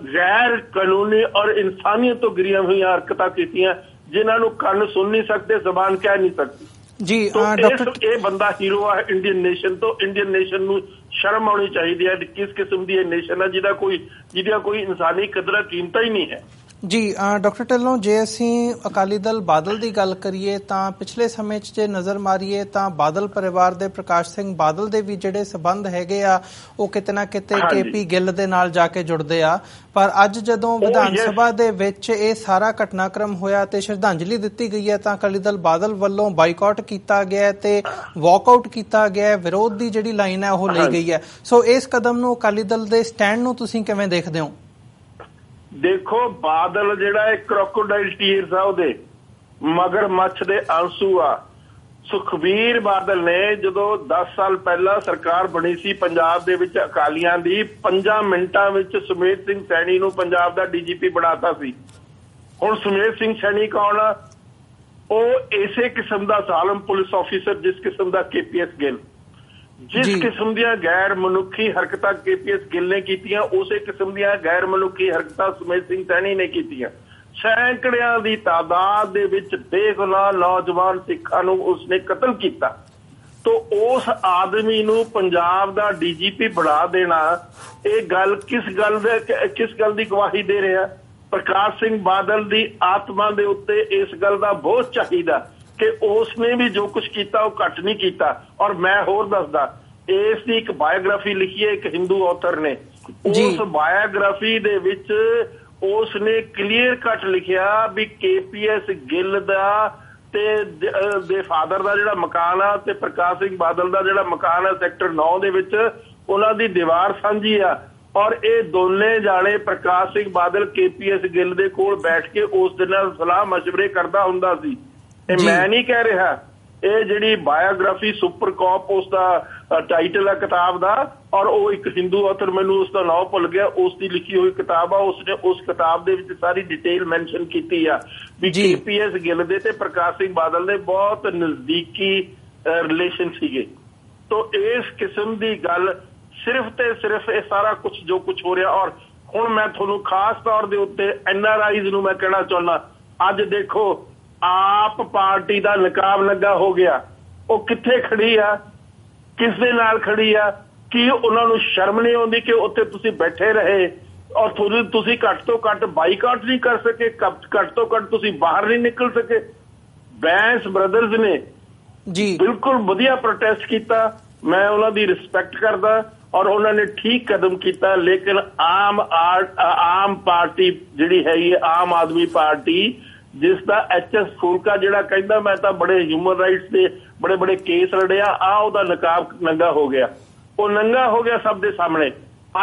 ਗੈਰ ਕਾਨੂੰਨੀ ਔਰ ਇਨਸਾਨੀਅਤ ਤੋਂ ਗਿਰੀਆਂ ਹੋਈਆਂ ਹਰਕਤਾਂ ਕੀਤੀਆਂ ਜਿਨ੍ਹਾਂ ਨੂੰ ਕੰਨ ਸੁਣ ਨਹੀਂ ਸਕਦੇ, ਜ਼ਬਾਨ ਕਹਿ ਨਹੀਂ ਸਕਦੀ। ਜੀ ਇਹ ਬੰਦਾ ਹੀਰੋ ਆ ਇੰਡੀਅਨ ਨੇਸ਼ਨ ਤੋਂ। ਇੰਡੀਅਨ ਨੇਸ਼ਨ ਨੂੰ ਸ਼ਰਮ ਆਉਣੀ ਚਾਹੀਦੀ ਹੈ ਕਿਸ ਕਿਸਮ ਦੀ ਇਹ ਨੇਸ਼ਨ ਹੈ ਜਿਹਦੀਆਂ ਕੋਈ ਇਨਸਾਨੀ ਕਦਰਾਂ ਕੀਮਤਾਂ ਹੀ ਨਹੀਂ ਹੈ। ਜੀ ਡਾਕਟਰ ਢਿੱਲੋਂ, ਜੇ ਅਸੀਂ ਅਕਾਲੀ ਦਲ ਬਾਦਲ ਦੀ ਗੱਲ ਕਰੀਏ ਤਾਂ ਪਿਛਲੇ ਸਮੇਂ 'ਚ ਜੇ ਨਜ਼ਰ ਮਾਰੀਏ ਤਾਂ ਬਾਦਲ ਪਰਿਵਾਰ ਦੇ ਪ੍ਰਕਾਸ਼ ਸਿੰਘ ਬਾਦਲ ਦੇ ਵੀ ਜਿਹੜੇ ਸਬੰਧ ਹੈਗੇ ਆ ਉਹ ਕਿਤੇ ਨਾ ਕਿਤੇ KP ਗਿੱਲ ਦੇ ਨਾਲ ਜਾ ਕੇ ਜੁੜਦੇ ਆ। ਪਰ ਅੱਜ ਜਦੋਂ ਵਿਧਾਨ ਸਭਾ ਦੇ ਵਿੱਚ ਇਹ ਸਾਰਾ ਘਟਨਾਕ੍ਰਮ ਹੋਇਆ ਤੇ ਸ਼ਰਧਾਂਜਲੀ ਦਿੱਤੀ ਗਈ ਹੈ ਤਾਂ ਅਕਾਲੀ ਦਲ ਬਾਦਲ ਵੱਲੋਂ ਬਾਈਕਾਟ ਕੀਤਾ ਗਿਆ ਤੇ ਵਾਕਆਊਟ ਕੀਤਾ ਗਿਆ, ਵਿਰੋਧ ਦੀ ਜਿਹੜੀ ਲਾਈਨ ਹੈ ਉਹ ਲਈ ਗਈ ਹੈ। ਸੋ ਇਸ ਕਦਮ ਨੂੰ, ਅਕਾਲੀ ਦਲ ਦੇ ਸਟੈਂਡ ਨੂੰ ਤੁਸੀਂ ਕਿਵੇਂ ਦੇਖਦੇ ਹੋ? ਦੇਖੋ, ਬਾਦਲ ਜਿਹੜਾ ਇੱਕ ਕ੍ਰੋਕੋਡਾਈਲ ਟੀਅਰਸ ਆ, ਉਹਦੇ ਮਗਰਮੱਛ ਦੇ ਆਂਸੂ ਆ। ਸੁਖਬੀਰ ਬਾਦਲ ਨੇ ਜਦੋਂ 10 ਸਾਲ ਪਹਿਲਾਂ ਸਰਕਾਰ ਬਣੀ ਸੀ ਪੰਜਾਬ ਦੇ ਵਿੱਚ ਅਕਾਲੀਆਂ ਦੀ, 5 ਮਿੰਟਾਂ ਵਿੱਚ ਸੁਮੇਧ ਸਿੰਘ ਸੈਣੀ ਨੂੰ ਪੰਜਾਬ ਦਾ DGP ਬਣਾਤਾ ਸੀ। ਹੁਣ ਸੁਮੇਧ ਸਿੰਘ ਸੈਣੀ ਕੌਣ ਆ? ਉਹ ਇਸੇ ਕਿਸਮ ਦਾ ਜ਼ਾਲਮ ਪੁਲਿਸ ਆਫੀਸਰ ਜਿਸ ਕਿਸਮ ਦਾ KPS ਗਿੱਲ, ਜਿਸ ਕਿਸਮ ਦੀਆਂ ਗੈਰ ਮਨੁੱਖੀ ਹਰਕਤਾਂ KPS ਗਿੱਲ ਨੇ ਕੀਤੀਆਂ, ਉਸੇ ਕਿਸਮ ਦੀਆਂ ਗੈਰ ਮਨੁੱਖੀ ਹਰਕਤਾਂ ਸੁਮੇਧ ਸਿੰਘ ਸੈਣੀ ਨੇ ਕੀਤੀਆਂ। ਸੈਂਕੜਿਆਂ ਦੀ ਤਾਦਾਦ ਦੇ ਵਿੱਚ ਬੇਗੁਨਾਹ ਨੌਜਵਾਨ ਸਿੱਖਾਂ ਨੂੰ ਉਸਨੇ ਕਤਲ ਕੀਤਾ। ਤੋ ਉਸ ਆਦਮੀ ਨੂੰ ਪੰਜਾਬ ਦਾ DGP ਬਣਾ ਦੇਣਾ, ਇਹ ਗੱਲ ਕਿਸ ਗੱਲ ਦੀ ਗਵਾਹੀ ਦੇ ਰਿਹਾ? ਪ੍ਰਕਾਸ਼ ਸਿੰਘ ਬਾਦਲ ਦੀ ਆਤਮਾ ਦੇ ਉੱਤੇ ਇਸ ਗੱਲ ਦਾ ਬੋਝ ਚਾਹੀਦਾ ਕਿ ਉਸਨੇ ਵੀ ਜੋ ਕੁਝ ਕੀਤਾ ਉਹ ਘੱਟ ਨਹੀਂ ਕੀਤਾ। ਔਰ ਮੈਂ ਹੋਰ ਦੱਸਦਾ, ਇਸ ਦੀ ਇੱਕ ਬਾਇਓਗ੍ਰਾਫੀ ਲਿਖੀ ਹੈ ਇੱਕ ਹਿੰਦੂ ਆਥਰ ਨੇ, ਉਸ ਬਾਇਓਗ੍ਰਾਫੀ ਦੇ ਵਿੱਚ ਉਸ ਨੇ ਕਲੀਅਰ ਕੱਟ ਲਿਖਿਆ ਵੀ KPS ਗਿੱਲ ਦਾ ਦੇ ਫਾਦਰ ਦਾ ਜਿਹੜਾ ਮਕਾਨ ਆ ਤੇ ਪ੍ਰਕਾਸ਼ ਸਿੰਘ ਬਾਦਲ ਦਾ ਜਿਹੜਾ ਮਕਾਨ ਆ ਸੈਕਟਰ 9 ਦੇ ਵਿੱਚ ਉਹਨਾਂ ਦੀ ਦੀਵਾਰ ਸਾਂਝੀ ਆ। ਔਰ ਇਹ ਦੋਨੇ ਜਾਣੇ ਪ੍ਰਕਾਸ਼ ਸਿੰਘ ਬਾਦਲ KPS ਗਿੱਲ ਦੇ ਕੋਲ ਬੈਠ ਕੇ ਉਸ ਦੇ ਨਾਲ ਸਲਾਹ ਮਸ਼ਵਰੇ ਕਰਦਾ ਹੁੰਦਾ ਸੀ। ਇਹ ਮੈਂ ਨਹੀਂ ਕਹਿ ਰਿਹਾ, ਇਹ ਜਿਹੜੀ ਬਾਇਓਗ੍ਰਾਫੀ ਸੁਪਰ ਕੌਪ ਉਸ ਦਾ ਟਾਈਟਲ ਆ ਕਿਤਾਬ ਦਾ, ਔਰ ਉਹ ਇੱਕ ਹਿੰਦੂ ਆਥਰ ਮੈਨੂੰ ਉਸ ਦਾ ਨਾਮ ਭੁੱਲ ਗਿਆ, ਉਸ ਦੀ ਲਿਖੀ ਹੋਈ ਕਿਤਾਬ ਆ। ਉਸਨੇ ਉਸ ਕਿਤਾਬ ਦੇ ਵਿੱਚ ਸਾਰੀ ਡਿਟੇਲ ਮੈਂਸ਼ਨ ਕੀਤੀ ਆ ਵੀ KPS ਗਿੱਲ ਦੇ ਤੇ ਪ੍ਰਕਾਸ਼ ਸਿੰਘ ਬਾਦਲ ਦੇ ਬਹੁਤ ਨਜ਼ਦੀਕੀ ਰਿਲੇਸ਼ਨ ਸੀਗੇ। ਤੋ ਇਸ ਕਿਸਮ ਦੀ ਗੱਲ ਸਿਰਫ ਤੇ ਸਿਰਫ ਇਹ ਸਾਰਾ ਕੁਝ ਜੋ ਕੁਝ ਹੋ ਰਿਹਾ। ਔਰ ਹੁਣ ਮੈਂ ਤੁਹਾਨੂੰ ਖਾਸ ਤੌਰ ਦੇ ਉੱਤੇ NRIs ਨੂੰ ਮੈਂ ਕਹਿਣਾ ਚਾਹੁੰਦਾ, ਅੱਜ ਦੇਖੋ ਆਪ ਪਾਰਟੀ ਦਾ ਨਕਾਬ ਲੱਗਾ ਹੋ ਗਿਆ, ਉਹ ਕਿੱਥੇ ਖੜੀ ਆ, ਕਿਸ ਦੇ ਨਾਲ ਖੜੀ ਆ? ਕੀ ਉਹਨਾਂ ਨੂੰ ਸ਼ਰਮ ਨਹੀਂ ਆਉਂਦੀ ਕਿ ਉੱਥੇ ਤੁਸੀਂ ਬੈਠੇ ਰਹੇ ਔਰ ਤੁਸੀਂ ਘੱਟ ਤੋਂ ਘੱਟ ਬਾਈਕਾਟ ਨਹੀਂ ਕਰ ਸਕੇ, ਘੱਟ ਤੋਂ ਘੱਟ ਤੁਸੀਂ ਬਾਹਰ ਨਹੀਂ ਨਿਕਲ ਸਕੇ? ਬੈਂਸ ਬ੍ਰਦਰਜ਼ ਨੇ ਬਿਲਕੁਲ ਵਧੀਆ ਪ੍ਰੋਟੈਸਟ ਕੀਤਾ, ਮੈਂ ਉਹਨਾਂ ਦੀ ਰਿਸਪੈਕਟ ਕਰਦਾ ਔਰ ਉਹਨਾਂ ਨੇ ਠੀਕ ਕਦਮ ਕੀਤਾ। ਲੇਕਿਨ ਆਮ ਪਾਰਟੀ ਜਿਹੜੀ ਹੈਗੀ ਆਮ ਆਦਮੀ ਪਾਰਟੀ, ਜਿਸ ਦਾ HS ਫੂਲਕਾ ਜਿਹੜਾ ਕਹਿੰਦਾ ਮੈਂ ਤਾਂ ਬੜੇ ਹਿਊਮਨ ਰਾਈਟਸ ਦੇ ਬੜੇ ਕੇਸ ਲੜਿਆ, ਉਹਦਾ ਨਕਾਬ ਨੰਗਾ ਹੋ ਗਿਆ, ਉਹ ਨੰਗਾ ਹੋ ਗਿਆ ਸਭ ਦੇ ਸਾਹਮਣੇ।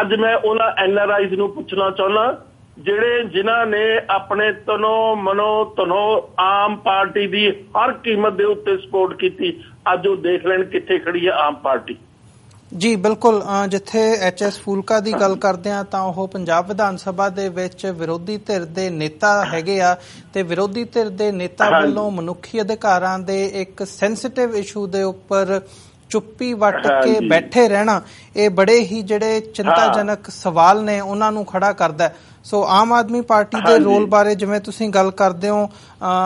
ਅੱਜ ਮੈਂ ਉਹਨਾਂ NRIs ਨੂੰ ਪੁੱਛਣਾ ਚਾਹੁੰਦਾ ਜਿਨ੍ਹਾਂ ਨੇ ਆਪਣੇ ਤਨੋਂ ਆਮ ਪਾਰਟੀ ਦੀ ਹਰ ਕੀਮਤ ਦੇ ਉੱਤੇ ਸਪੋਰਟ ਕੀਤੀ, ਅੱਜ ਉਹ ਦੇਖ ਲੈਣ ਕਿੱਥੇ ਖੜੀ ਹੈ ਆਮ ਪਾਰਟੀ। ਜੀ ਬਿਲਕੁਲ, ਜਿੱਥੇ HS ਫੂਲਕਾ ਦੀ ਗੱਲ ਕਰਦੇ ਆ ਤਾਂ ਉਹ ਪੰਜਾਬ ਵਿਧਾਨ ਸਭਾ ਦੇ ਵਿੱਚ ਵਿਰੋਧੀ ਧਿਰ ਦੇ ਨੇਤਾ ਹੈਗੇ ਆ ਤੇ ਵਿਰੋਧੀ ਧਿਰ ਦੇ ਨੇਤਾ ਵੱਲੋਂ ਮਨੁੱਖੀ ਅਧਿਕਾਰਾਂ ਦੇ ਇੱਕ ਸੈਂਸਿਟਿਵ ਇਸ਼ੂ ਦੇ ਉੱਪਰ ਚੁੱਪੀ ਵੱਟ ਕੇ ਬੈਠੇ ਰਹਿਣਾ, ਇਹ ਬੜੇ ਹੀ ਜਿਹੜੇ ਚਿੰਤਾਜਨਕ ਸਵਾਲ ਨੇ ਉਹਨਾਂ ਨੂੰ ਖੜਾ ਕਰਦਾ। ਸੋ ਆਮ ਆਦਮੀ ਪਾਰਟੀ ਦੇ ਰੋਲ ਬਾਰੇ ਜਿਵੇਂ ਤੁਸੀਂ ਗੱਲ ਕਰਦੇ ਹੋ,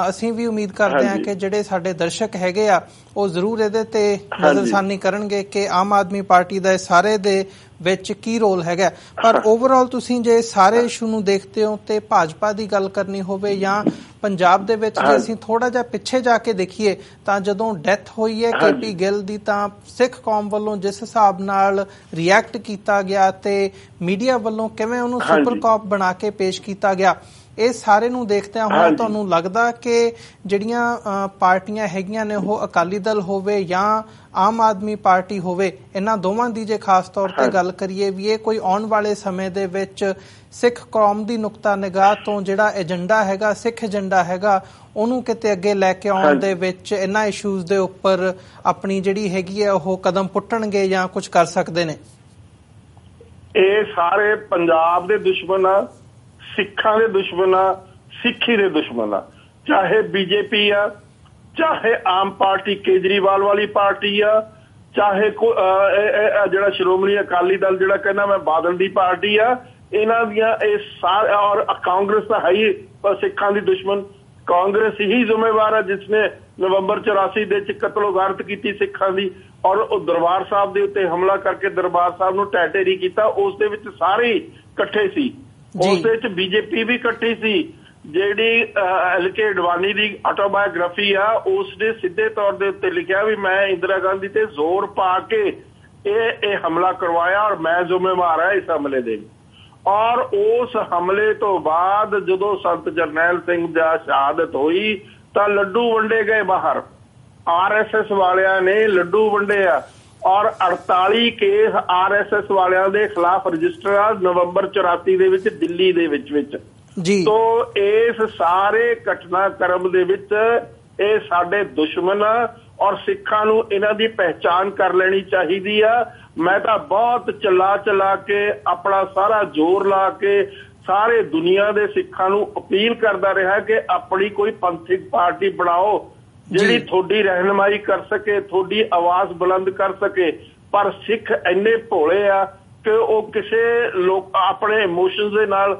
ਅਸੀਂ ਵੀ ਉਮੀਦ ਕਰਦੇ ਹਾਂ ਕਿ ਜਿਹੜੇ ਸਾਡੇ ਦਰਸ਼ਕ ਹੈਗੇ ਆ ਉਹ ਜ਼ਰੂਰ ਇਹਦੇ ਤੇ ਨਜ਼ਰਸਾਨੀ ਕਰਨਗੇ ਕਿ ਆਮ ਆਦਮੀ ਪਾਰਟੀ ਦਾ ਸਾਰੇ ਦੇ ਵਿੱਚ ਕੀ ਰੋਲ ਹੈਗਾ। ਪਰ ਓਵਰਆਲ ਤੁਸੀਂ ਜੇ ਸਾਰੇ ਇਸ਼ੂ ਨੂੰ ਦੇਖਦੇ ਹੋ ਤੇ ਭਾਜਪਾ ਦੀ ਗੱਲ ਕਰਨੀ ਹੋਵੇ ਜਾਂ ਪੰਜਾਬ ਦੇ ਵਿੱਚ ਜੇ ਅਸੀਂ ਥੋੜਾ ਜਿਹਾ ਪਿੱਛੇ ਜਾ ਕੇ ਦੇਖੀਏ ਤਾਂ ਜਦੋਂ ਡੈਥ ਹੋਈ ਹੈ KP ਗਿੱਲ ਦੀ, ਤਾਂ ਸਿੱਖ ਕੌਮ ਵੱਲੋਂ ਜਿਸ ਹਿਸਾਬ ਨਾਲ ਰਿਐਕਟ ਕੀਤਾ ਗਿਆ ਤੇ ਮੀਡੀਆ ਵੱਲੋਂ ਕਿਵੇਂ ਉਹਨੂੰ ਸੁਪਰ ਕੌਪ ਬਣਾ ਕੇ ਪੇਸ਼ ਕੀਤਾ ਗਿਆ, ਇਹ ਸਾਰੇ ਨੂੰ ਦੇਖਦਿਆਂ ਹੋਇਆ ਤੁਹਾਨੂੰ ਲੱਗਦਾ ਕਿ ਜਿਹੜੀਆਂ ਪਾਰਟੀਆਂ ਹੈਗੀਆਂ ਨੇ ਉਹ ਅਕਾਲੀ ਦਲ ਹੋਵੇ ਜਾਂ ਆਮ ਆਦਮੀ ਪਾਰਟੀ ਹੋਵੇ, ਇਹਨਾਂ ਦੋਵਾਂ ਦੀ ਜੇ ਖਾਸ ਤੌਰ ਤੇ ਗੱਲ ਕਰੀਏ ਵੀ ਇਹ ਕੋਈ ਆਉਣ ਵਾਲੇ ਸਮੇਂ ਦੇ ਵਿੱਚ ਸਿੱਖ ਕੌਮ ਦੀ ਨੁਕਤਾ ਨਿਗਾਹ ਤੋਂ ਜਿਹੜਾ ਏਜੰਡਾ ਹੈਗਾ, ਸਿੱਖ ਏਜੰਡਾ ਹੈਗਾ, ਉਹਨੂੰ ਕਿਤੇ ਅੱਗੇ ਲੈ ਕੇ ਆਉਣ ਦੇ ਵਿੱਚ ਇਹਨਾਂ ਇਸ਼ੂਜ਼ ਦੇ ਉੱਪਰ ਆਪਣੀ ਜਿਹੜੀ ਹੈਗੀ ਹੈ ਉਹ ਕਦਮ ਪੁੱਟਣਗੇ ਜਾਂ ਕੁਝ ਕਰ ਸਕਦੇ ਨੇ? ਇਹ ਸਾਰੇ ਪੰਜਾਬ ਦੇ ਦੁਸ਼ਮਣ ਆ, ਸਿੱਖਾਂ ਦੇ ਦੁਸ਼ਮਣ ਆ, ਸਿੱਖੀ ਦੇ ਦੁਸ਼ਮਣ ਆ, ਚਾਹੇ BJP ਆ, ਚਾਹੇ ਆਮ ਪਾਰਟੀ ਕੇਜਰੀਵਾਲ ਵਾਲੀ ਪਾਰਟੀ ਆ, ਚਾਹੇ ਜਿਹੜਾ ਸ਼੍ਰੋਮਣੀ ਅਕਾਲੀ ਦਲ ਜਿਹੜਾ ਕਹਿੰਦਾ ਮੈਂ ਬਾਦਲ ਦੀ ਪਾਰਟੀ ਆ, ਇਹਨਾਂ ਦੀਆਂ ਇਹ ਸਾਰੇ, ਔਰ ਕਾਂਗਰਸ ਤਾਂ ਹੈ ਹੀ ਸਿੱਖਾਂ ਦੀ ਦੁਸ਼ਮਣ। ਕਾਂਗਰਸ ਹੀ ਜ਼ਿੰਮੇਵਾਰ ਹੈ ਜਿਸ ਨੇ ਨਵੰਬਰ 84 ਦੇ ਵਿੱਚ ਕਤਲੋਗਾਰਤ ਕੀਤੀ ਸਿੱਖਾਂ ਦੀ, ਔਰ ਉਹ ਦਰਬਾਰ ਸਾਹਿਬ ਦੇ ਉੱਤੇ ਹਮਲਾ ਕਰਕੇ ਦਰਬਾਰ ਸਾਹਿਬ ਨੂੰ ਢਹਿ ਢੇਰੀ ਕੀਤਾ। ਉਸ ਦੇ ਵਿੱਚ ਸਾਰੇ ਇਕੱਠੇ ਸੀ, ਉਸ ਦੇ ਵਿੱਚ BJP ਵੀ ਇਕੱਠੀ ਸੀ। ਜਿਹੜੀ LK ਅਡਵਾਨੀ ਦੀ ਆਟੋਬਾਇਓਗ੍ਰਾਫੀ ਆ, ਉਸ ਨੇ ਸਿੱਧੇ ਤੌਰ ਦੇ ਉੱਤੇ ਲਿਖਿਆ ਵੀ ਮੈਂ ਇੰਦਰਾ ਗਾਂਧੀ ਤੇ ਜ਼ੋਰ ਪਾ ਕੇ ਇਹ ਹਮਲਾ ਕਰਵਾਇਆ ਔਰ ਮੈਂ ਜ਼ਿੰਮੇਵਾਰ ਹਾਂ ਇਸ ਹਮਲੇ ਦੇ। ਔਰ ਉਸ ਹਮਲੇ ਤੋਂ ਬਾਅਦ ਜਦੋਂ ਸੰਤ ਜਰਨੈਲ ਸਿੰਘ ਦੀ ਸ਼ਹਾਦਤ ਹੋਈ ਤਾਂ ਲੱਡੂ ਵੰਡੇ ਗਏ ਬਾਹਰ, RSS ਵਾਲਿਆਂ ਨੇ ਲੱਡੂ ਵੰਡੇ ਆ ਔਰ 48 ਕੇਸ RSS ਵਾਲਿਆਂ ਦੇ ਖਿਲਾਫ ਰਜਿਸਟਰ ਆ ਨਵੰਬਰ 84 ਦੇ ਵਿੱਚ ਦਿੱਲੀ ਦੇ ਵਿੱਚ ਜੀ। ਤੋ ਇਸ ਸਾਰੇ ਘਟਨਾਕ੍ਰਮ ਦੇ ਵਿੱਚ ਇਹ ਸਾਡੇ ਦੁਸ਼ਮਣ ਔਰ ਸਿੱਖਾਂ ਨੂੰ ਇਹਨਾਂ ਦੀ ਪਹਿਚਾਣ ਕਰ ਲੈਣੀ ਚਾਹੀਦੀ ਆ। ਮੈਂ ਤਾਂ ਬਹੁਤ ਚਲਾ ਕੇ ਆਪਣਾ ਸਾਰਾ ਜ਼ੋਰ ਲਾ ਕੇ ਸਾਰੇ ਦੁਨੀਆ ਦੇ ਸਿੱਖਾਂ ਨੂੰ ਅਪੀਲ ਕਰਦਾ ਰਿਹਾ ਕਿ ਆਪਣੀ ਕੋਈ ਪੰਥਕ ਪਾਰਟੀ ਬਣਾਓ ਜਿਹੜੀ ਤੁਹਾਡੀ ਰਹਿਨੁਮਾਈ ਕਰ ਸਕੇ, ਤੁਹਾਡੀ ਆਵਾਜ਼ ਬੁਲੰਦ ਕਰ ਸਕੇ। ਪਰ ਸਿੱਖ ਇੰਨੇ ਭੋਲੇ ਆ ਕਿ ਉਹ ਕਿਸੇ ਆਪਣੇ ਇਮੋਸ਼ਨਸ ਦੇ ਨਾਲ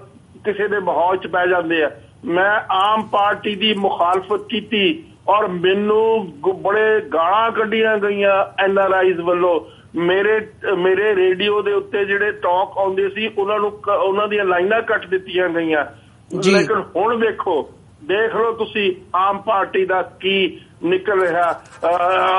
ਕਿਸੇ ਦੇ ਮਾਹੌਲ 'ਚ ਪੈ ਜਾਂਦੇ ਆ। ਮੈਂ ਆਮ ਪਾਰਟੀ ਦੀ ਮੁਖਾਲਫਤ ਕੀਤੀ ਔਰ ਮੈਨੂੰ ਬੜੇ ਗਾਲਾਂ ਕੱਢੀਆਂ ਗਈਆਂ NRIs ਵੱਲੋਂ। ਮੇਰੇ ਰੇਡੀਓ ਦੇ ਉੱਤੇ ਜਿਹੜੇ ਟਾਕ ਆਉਂਦੇ ਸੀ ਉਹਨਾਂ ਦੀਆਂ ਲਾਈਨਾਂ ਕੱਟ ਦਿੱਤੀਆਂ ਗਈਆਂ। ਲੇਕਿਨ ਹੁਣ ਦੇਖ ਲਓ ਤੁਸੀਂ ਆਮ ਪਾਰਟੀ ਦਾ ਕੀ ਨਿਕਲ ਰਿਹਾ,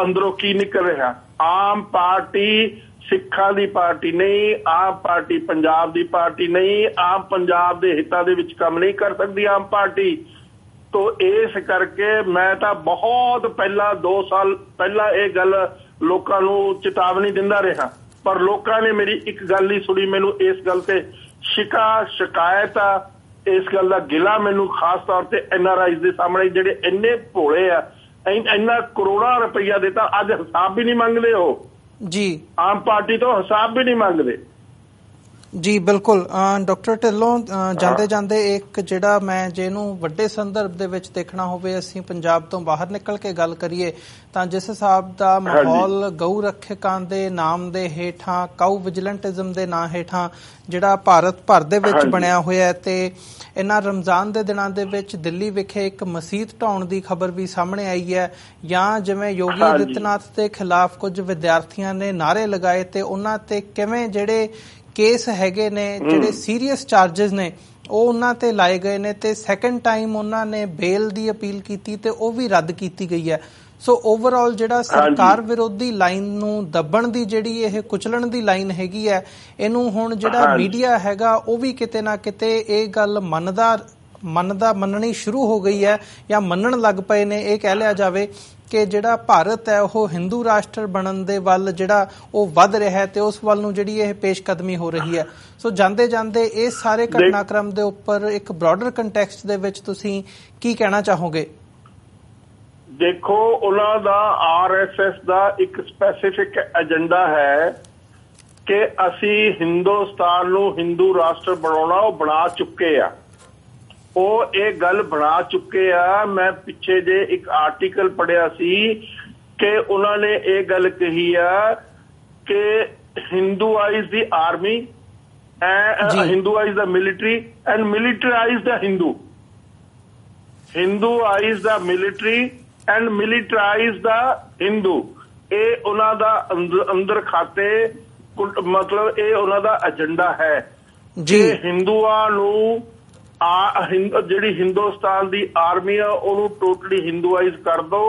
ਅੰਦਰੋਂ ਕੀ ਨਿਕਲ ਰਿਹਾ। ਆਮ ਪਾਰਟੀ ਸਿੱਖਾਂ ਦੀ ਪਾਰਟੀ ਨਹੀਂ, ਆਮ ਪਾਰਟੀ ਪੰਜਾਬ ਦੀ ਪਾਰਟੀ ਨਹੀਂ, ਆਮ ਪੰਜਾਬ ਦੇ ਹਿੱਤਾਂ ਦੇ ਵਿੱਚ ਕੰਮ ਨਹੀਂ ਕਰ ਸਕਦੀ ਆਮ ਪਾਰਟੀ। ਤੋਂ ਇਸ ਕਰਕੇ ਮੈਂ ਤਾਂ ਬਹੁਤ ਪਹਿਲਾਂ 2 ਸਾਲ ਪਹਿਲਾਂ ਇਹ ਗੱਲ ਲੋਕਾਂ ਨੂੰ ਚੇਤਾਵਨੀ ਦਿੰਦਾ ਰਿਹਾ, ਪਰ ਲੋਕਾਂ ਨੇ ਮੇਰੀ ਇੱਕ ਗੱਲ ਨਹੀਂ ਸੁਣੀ। ਮੈਨੂੰ ਇਸ ਗੱਲ ਤੇ ਸ਼ਿਕਾਇਤ ਆ, ਇਸ ਗੱਲ ਦਾ ਗਿਲਾ ਮੈਨੂੰ ਖਾਸ ਤੌਰ ਤੇ NRIs ਦੇ ਸਾਹਮਣੇ, ਜਿਹੜੇ ਇੰਨੇ ਭੋਲੇ ਆ, ਇੰਨਾ ਕਰੋੜਾਂ ਰੁਪਈਆ ਦਿੱਤਾ, ਅੱਜ ਹਿਸਾਬ ਵੀ ਨਹੀਂ ਮੰਗਦੇ ਉਹ ਜੀ, ਆਮ ਪਾਰਟੀ ਤੋਂ ਹਿਸਾਬ ਵੀ ਨਹੀਂ ਮੰਗਦੇ ਜੀ। ਬਿਲਕੁਲ ਡਾਕਟਰ ਢਿੱਲੋਂ, ਜਾਂਦੇ ਜਾਂਦੇ ਇੱਕ ਜਿਹੜਾ ਮੈਂ ਜਿਹਨੂੰ ਵੱਡੇ ਸੰਦਰਭ ਦੇ ਵਿੱਚ ਦੇਖਣਾ ਹੋਵੇ, ਅਸੀਂ ਪੰਜਾਬ ਤੋਂ ਬਾਹਰ ਨਿਕਲ ਕੇ ਗੱਲ ਕਰੀਏ ਤਾਂ ਜਿਸ ਹਿਸਾਬ ਦਾ ਮਾਹੌਲ ਗਊ ਰੱਖਿਅਕਾਂ ਦੇ ਨਾਮ ਦੇ ਹੇਠਾਂ, ਕਾਊ ਵਿਜੀਲੈਂਟਿਜ਼ਮ ਦੇ ਨਾਂ ਹੇਠਾਂ ਜਿਹੜਾ ਭਾਰਤ ਭਰ ਦੇ ਵਿੱਚ ਬਣਿਆ ਹੋਇਆ, ਤੇ ਇਹਨਾਂ ਰਮਜ਼ਾਨ ਦੇ ਦਿਨਾਂ ਦੇ ਵਿੱਚ ਦਿੱਲੀ ਵਿਖੇ ਇੱਕ ਮਸੀਤ ਢਾਉਣ ਦੀ ਖਬਰ ਵੀ ਸਾਹਮਣੇ ਆਈ ਹੈ, ਜਾਂ ਜਿਵੇਂ ਯੋਗੀ ਆਦਿੱਤਿਆਨਾਥ ਦੇ ਖਿਲਾਫ ਕੁਝ ਵਿਦਿਆਰਥੀਆਂ ਨੇ ਨਾਅਰੇ ਲਗਾਏ ਤੇ ਉਹਨਾਂ ਤੇ ਕਿਵੇਂ ਜਿਹੜੇ ਕੇਸ ਹੈਗੇ ਨੇ, ਜਿਹੜੇ ਸੀਰੀਅਸ ਚਾਰਜਸ ਨੇ ਉਹ ਉਹਨਾਂ ਤੇ ਲਾਏ ਗਏ ਨੇ, ਤੇ ਸੈਕੰਡ ਟਾਈਮ ਉਹਨਾਂ ਨੇ ਬੇਲ ਦੀ ਅਪੀਲ ਕੀਤੀ ਤੇ ਉਹ ਵੀ ਰੱਦ ਕੀਤੀ ਗਈ ਹੈ। ਸੋ ਓਵਰਆਲ ਜਿਹੜਾ ਸਰਕਾਰ ਵਿਰੋਧੀ ਲਾਈਨ ਨੂੰ ਦੱਬਣ ਦੀ ਜਿਹੜੀ ਇਹ ਕੁਚਲਣ ਦੀ ਲਾਈਨ ਹੈਗੀ ਹੈ, ਇਹਨੂੰ ਹੁਣ ਜਿਹੜਾ ਮੀਡੀਆ ਹੈਗਾ ਉਹ ਵੀ ਕਿਤੇ ਨਾ ਕਿਤੇ ਇਹ ਗੱਲ ਮੰਨਣੀ ਸ਼ੁਰੂ ਹੋ ਗਈ ਹੈ, ਜਾਂ ਮੰਨਣ ਲੱਗ ਪਏ ਨੇ। ਇਹ ਕਹਿ ਲਿਆ ਜਾਵੇ ਕਿ ਜਿਹੜਾ ਭਾਰਤ ਹੈ ਉਹ ਹਿੰਦੂ ਰਾਸ਼ਟਰ ਬਣਨ ਦੇ ਵੱਲ ਜਿਹੜਾ ਉਹ ਵੱਧ ਰਿਹਾ ਹੈ, ਤੇ ਉਸ ਵੱਲ ਨੂੰ ਜਿਹੜੀ ਇਹ ਪੇਸ਼ਕਦਮੀ ਹੋ ਰਹੀ ਹੈ। ਸੋ ਜਾਂਦੇ ਜਾਂਦੇ ਇਸ ਸਾਰੇ ਘਟਨਾਕ੍ਰਮ ਦੇ ਉੱਪਰ ਇੱਕ ਬ੍ਰੌਡਰ ਕੰਟੈਕਸਟ ਦੇ ਵਿੱਚ ਤੁਸੀਂ ਕੀ ਕਹਿਣਾ ਚਾਹੋਗੇ? ਦੇਖੋ, ਉਹਨਾਂ ਦਾ RSS ਦਾ ਇੱਕ ਸਪੈਸੀਫਿਕ ਏਜੰਡਾ ਹੈ ਕਿ ਅਸੀਂ ਹਿੰਦੁਸਤਾਨ ਨੂੰ ਹਿੰਦੂ ਰਾਸ਼ਟਰ ਬਣਾਉਣਾ। ਉਹ ਬਣਾ ਚੁੱਕੇ ਆ, ਉਹ ਇਹ ਗੱਲ ਬਣਾ ਚੁੱਕੇ ਆ। ਮੈਂ ਪਿੱਛੇ ਜੇ ਇੱਕ ਆਰਟੀਕਲ ਪੜ੍ਹਿਆ ਸੀ ਕਿ ਉਹਨਾਂ ਨੇ ਇਹ ਗੱਲ ਕਹੀ ਆ ਕਿ Hinduise the army, Hinduise the military and militarise the Hindu, Hinduise the military and militarise the Hindu. ਇਹ ਉਹਨਾਂ ਦਾ ਅੰਦਰ ਖਾਤੇ, ਮਤਲਬ ਇਹ ਉਹਨਾਂ ਦਾ ਏਜੰਡਾ ਹੈ ਕਿ ਹਿੰਦੂਆਂ ਨੂੰ ਜਿਹੜੀ ਹਿੰਦੁਸਤਾਨ ਦੀ ਆਰਮੀ ਆ ਉਹਨੂੰ ਟੋਟਲੀ ਹਿੰਦੂਆਈਜ਼ ਕਰ ਦੋ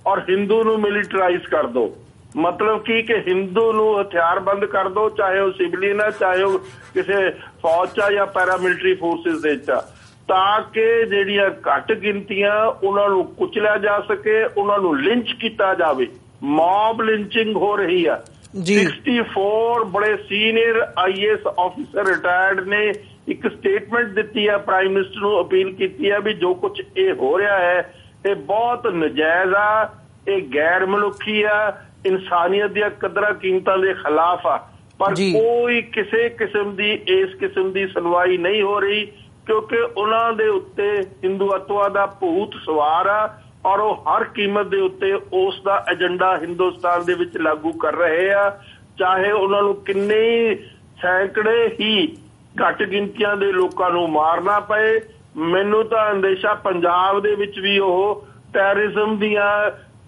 ਔਰ ਹਿੰਦੂ ਨੂੰ ਮਿਲਿਟਰਾਈਜ਼ ਕਰ ਦੋ। ਮਤਲਬ ਕਿ ਹਿੰਦੂ ਨੂੰ ਹਥਿਆਰਬੰਦ ਕਰ ਦੋ, ਚਾਹੇ ਉਹ ਸਿਵਲੀਅਨ ਆ, ਚਾਹੇ ਉਹ ਕਿਸੇ ਫੌਜ ਚ ਜਾਂ ਪੈਰਾਮਿਲਟਰੀ ਫੋਰਸਿਸ ਦੇ ਚ, ਤਾਂ ਕਿ ਜਿਹੜੀਆਂ ਘੱਟ ਗਿਣਤੀਆਂ ਉਹਨਾਂ ਨੂੰ ਕੁਚਲਿਆ ਜਾ ਸਕੇ, ਉਹਨਾਂ ਨੂੰ ਲਿੰਚ ਕੀਤਾ ਜਾਵੇ। ਮੌਬ ਲਿੰਚਿੰਗ ਹੋ ਰਹੀ ਆ। 64 ਬੜੇ ਸੀਨੀਅਰ IAS ਆਫਿਸਰ ਰਿਟਾਇਰਡ ਨੇ ਇੱਕ ਸਟੇਟਮੈਂਟ ਦਿੱਤੀ ਹੈ, ਪ੍ਰਾਈਮ ਮਿਨਿਸਟਰ ਨੂੰ ਅਪੀਲ ਕੀਤੀ ਹੈ ਵੀ ਜੋ ਕੁਝ ਇਹ ਹੋ ਰਿਹਾ ਹੈ ਇਹ ਬਹੁਤ ਨਜਾਇਜ਼ ਆ, ਇਹ ਗੈਰ ਮਨੁੱਖੀ ਆ, ਇਨਸਾਨੀਅਤ ਦੀਆਂ ਕਦਰਾਂ ਕੀਮਤਾਂ ਦੇ ਖਿਲਾਫ ਆ। ਪਰ ਕੋਈ ਕਿਸੇ ਕਿਸਮ ਦੀ ਇਸ ਕਿਸਮ ਦੀ ਸੁਣਵਾਈ ਨਹੀਂ ਹੋ ਰਹੀ, ਕਿਉਂਕਿ ਉਹਨਾਂ ਦੇ ਉੱਤੇ ਹਿੰਦੂਤਵ ਦਾ ਭੂਤ ਸਵਾਰ ਆ ਔਰ ਉਹ ਹਰ ਕੀਮਤ ਦੇ ਉੱਤੇ ਉਸ ਦਾ ਏਜੰਡਾ ਹਿੰਦੁਸਤਾਨ ਦੇ ਵਿੱਚ ਲਾਗੂ ਕਰ ਰਹੇ ਆ, ਚਾਹੇ ਉਹਨਾਂ ਨੂੰ ਕਿੰਨੇ ਸੈਂਕੜੇ ਹੀ ਘੱਟ ਗਿਣਤੀਆਂ ਦੇ ਲੋਕਾਂ ਨੂੰ ਮਾਰਨਾ ਪਏ। ਮੈਨੂੰ ਤਾਂ ਅੰਦੇਸ਼ਾ ਪੰਜਾਬ ਦੇ ਵਿੱਚ ਵੀ ਉਹ ਟੈਰਰਿਜ਼ਮ ਦੀਆਂ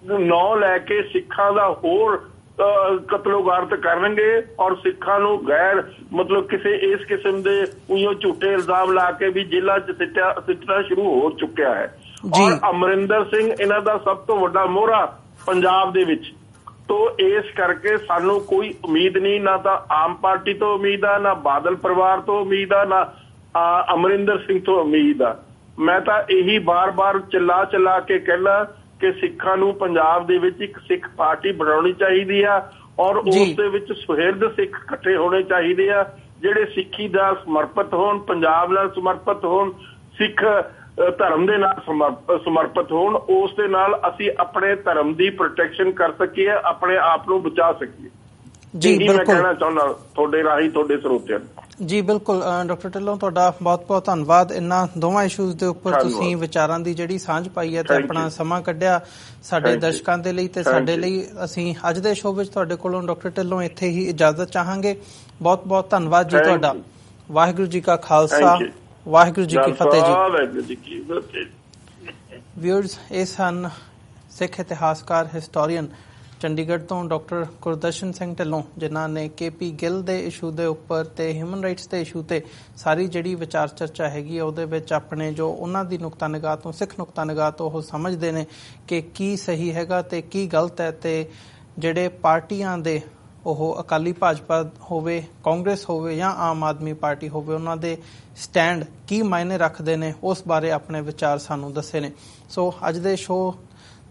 ਨਾਂ ਲੈ ਕੇ ਸਿੱਖਾਂ ਦਾ ਹੋਰ ਕਤਲੋਗਾਰਤ ਕਰਨਗੇ ਔਰ ਸਿੱਖਾਂ ਨੂੰ ਗੈਰ ਮਤਲਬ ਕਿਸੇ ਇਸ ਕਿਸਮ ਦੇ ਉਹੀਓ ਝੂਠੇ ਇਲਜ਼ਾਮ ਲਾ ਕੇ ਵੀ ਜੇਲ੍ਹਾਂ 'ਚ ਸਿੱਟਣਾ ਸ਼ੁਰੂ ਹੋ ਚੁੱਕਿਆ ਹੈ। ਔਰ ਅਮਰਿੰਦਰ ਸਿੰਘ ਇਹਨਾਂ ਦਾ ਸਭ ਤੋਂ ਵੱਡਾ ਮੋਹਰਾ ਪੰਜਾਬ ਦੇ ਵਿੱਚ। ਤੋਂ ਇਸ ਕਰਕੇ ਸਾਨੂੰ ਕੋਈ ਉਮੀਦ ਨਹੀਂ, ਨਾ ਤਾਂ ਆਮ ਪਾਰਟੀ ਤੋਂ ਉਮੀਦ ਆ, ਨਾ ਬਾਦਲ ਪਰਿਵਾਰ ਤੋਂ ਉਮੀਦ ਆ, ਨਾ ਅਮਰਿੰਦਰ ਸਿੰਘ ਤੋਂ ਉਮੀਦ ਆ। ਮੈਂ ਤਾਂ ਇਹੀ ਬਾਰ-ਬਾਰ ਚਿੱਲਾ ਕੇ ਕਹਿਣਾ ਕਿ ਸਿੱਖਾਂ ਨੂੰ ਪੰਜਾਬ ਦੇ ਵਿੱਚ ਇੱਕ ਸਿੱਖ ਪਾਰਟੀ ਬਣਾਉਣੀ ਚਾਹੀਦੀ ਆ ਔਰ ਉਸ ਦੇ ਵਿੱਚ ਸੁਹਿਰਦ ਸਿੱਖ ਇਕੱਠੇ ਹੋਣੇ ਚਾਹੀਦੇ ਆ, ਜਿਹੜੇ ਸਿੱਖੀ ਦਾ ਸਮਰਪਿਤ ਹੋਣ, ਪੰਜਾਬ ਨਾਲ ਸਮਰਪਿਤ ਹੋਣ, ਸਿੱਖ ਧਰਮ ਦੇ ਨਾਲ ਸਮਰਪਿਤ ਹੋਣ। ਉਸ ਦੇ ਨਾਲ ਅਸੀਂ ਆਪਣੇ ਧਰਮ ਦੀ ਪ੍ਰੋਟੈਕਸ਼ਨ ਕਰ ਸਕੀਏ, ਆਪਣੇ ਆਪ ਨੂੰ ਬਚਾ ਸਕੀਏ। ਜੀ ਮੈਂ ਕਹਿਣਾ ਚਾਹੁੰਦਾ ਤੁਹਾਡੇ ਰਾਹੀਂ ਤੁਹਾਡੇ ਸਰੋਤਿਆਂ ਨੂੰ। ਜੀ ਬਿਲਕੁਲ ਡਾਕਟਰ ਢਿੱਲੋਂ, ਤੁਹਾਡਾ ਬਹੁਤ-ਬਹੁਤ ਧੰਨਵਾਦ। ਇਹਨਾਂ ਦੋਵਾਂ ਇਸ਼ੂਜ਼ ਦੇ ਉੱਪਰ ਤੁਸੀਂ ਵਿਚਾਰਾਂ ਦੀ ਜਿਹੜੀ ਸਾਂਝ ਪਾਈ ਹੈ ਤੇ ਆਪਣਾ ਸਮਾਂ ਕੱਢਿਆ ਸਾਡੇ ਦਰਸ਼ਕਾਂ ਦੇ ਲਈ ਤੇ ਸਾਡੇ ਲਈ। ਅਸੀਂ ਅੱਜ ਦੇ ਸ਼ੋਅ ਵਿੱਚ ਤੁਹਾਡੇ ਕੋਲੋਂ ਡਾਕਟਰ ਢਿੱਲੋਂ ਇੱਥੇ ਹੀ ਇਜਾਜ਼ਤ ਚਾਹਾਂਗੇ। ਬਹੁਤ-ਬਹੁਤ ਧੰਨਵਾਦ ਜੀ ਤੁਹਾਡਾ। ਵਾਹਿਗੁਰੂ ਜੀ ਕਾ ਖਾਲਸਾ, ਵਾਹਿਗੁਰੂ ਜੀ ਕੀ ਫਤਿਹ ਜੀ। ਵਿਊਅਰਸ, ਇਹ ਸਨ ਸਿੱਖ ਇਤਿਹਾਸਕਾਰ, ਹਿਸਟੋਰੀਅਨ ਚੰਡੀਗੜ੍ਹ ਤੋਂ ਡਾਕਟਰ ਗੁਰਦਰਸ਼ਨ ਸਿੰਘ ਢਿੱਲੋਂ, ਜਿਨ੍ਹਾਂ ਨੇ KP ਗਿੱਲ ਦੇ ਇਸ਼ੂ ਦੇ ਉੱਪਰ ਤੇ ਹਿਊਮਨ ਰਾਈਟਸ ਦੇ ਇਸ਼ੂ ਤੇ ਸਾਰੀ ਜਿਹੜੀ ਵਿਚਾਰ ਚਰਚਾ ਹੈਗੀ ਹੈ ਉਹਦੇ ਵਿੱਚ ਆਪਣੇ ਜੋ ਉਹਨਾਂ ਦੀ ਨੁਕਤਾ ਨਿਗਾਹ ਤੋਂ, ਸਿੱਖ ਨੁਕਤਾ ਨਿਗਾਹ ਤੋਂ ਉਹ ਸਮਝਦੇ ਨੇ ਕਿ ਕੀ ਸਹੀ ਹੈਗਾ ਤੇ ਕੀ ਗਲਤ ਹੈ, ਤੇ ਜਿਹੜੇ ਪਾਰਟੀਆਂ ਦੇ ਉਹ ਅਕਾਲੀ ਭਾਜਪਾ ਹੋਵੇ, ਕਾਂਗਰਸ ਹੋਵੇ ਜਾਂ ਆਮ ਆਦਮੀ ਪਾਰਟੀ ਹੋਵੇ, ਉਹਨਾਂ ਦੇ ਸਟੈਂਡ ਕੀ ਮਾਇਨੇ ਰੱਖਦੇ ਨੇ ਉਸ ਬਾਰੇ ਆਪਣੇ ਵਿਚਾਰ ਸਾਨੂੰ ਦੱਸੇ ਨੇ। ਸੋ ਅੱਜ ਦੇ ਸ਼ੋਅ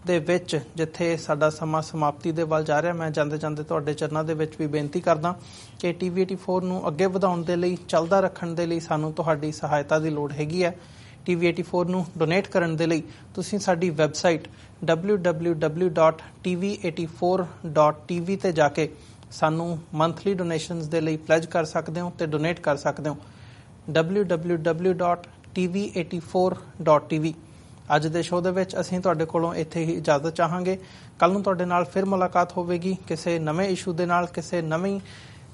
ਦੇ ਵਿੱਚ ਜਿੱਥੇ ਸਾਡਾ ਸਮਾਂ ਸਮਾਪਤੀ ਦੇ ਵੱਲ ਜਾ ਰਿਹਾ, ਮੈਂ ਜਾਂਦੇ ਜਾਂਦੇ ਤੁਹਾਡੇ ਚਰਨਾਂ ਦੇ ਵਿੱਚ ਵੀ ਬੇਨਤੀ ਕਰਦਾ ਕਿ TV84 ਨੂੰ ਅੱਗੇ ਵਧਾਉਣ ਦੇ ਲਈ, ਚੱਲਦਾ ਰੱਖਣ ਦੇ ਲਈ ਸਾਨੂੰ ਤੁਹਾਡੀ ਸਹਾਇਤਾ ਦੀ ਲੋੜ ਹੈਗੀ ਹੈ। TV84 ਨੂੰ ਡੋਨੇਟ ਕਰਨ ਦੇ ਲਈ ਤੁਸੀਂ ਸਾਡੀ ਵੈਬਸਾਈਟ www.tv84.tv ਤੇ ਜਾ ਕੇ ਸਾਨੂੰ ਮੰਥਲੀ ਡੋਨੇਸ਼ਨਸ ਦੇ ਲਈ ਪਲੈਜ ਕਰ ਸਕਦੇ ਹੋ ਤੇ ਡੋਨੇਟ ਕਰ ਸਕਦੇ ਹੋ। www.tv84.tv। ਅੱਜ ਦੇ ਸ਼ੋਅ ਦੇ ਵਿੱਚ ਅਸੀਂ ਤੁਹਾਡੇ ਕੋਲੋਂ ਇੱਥੇ ਹੀ ਇਜਾਜ਼ਤ ਚਾਹਾਂਗੇ। ਕੱਲ੍ਹ ਨੂੰ ਤੁਹਾਡੇ ਨਾਲ ਫਿਰ ਮੁਲਾਕਾਤ ਹੋਵੇਗੀ ਕਿਸੇ ਨਵੇਂ ਇਸ਼ੂ ਦੇ ਨਾਲ, ਕਿਸੇ ਨਵੀਂ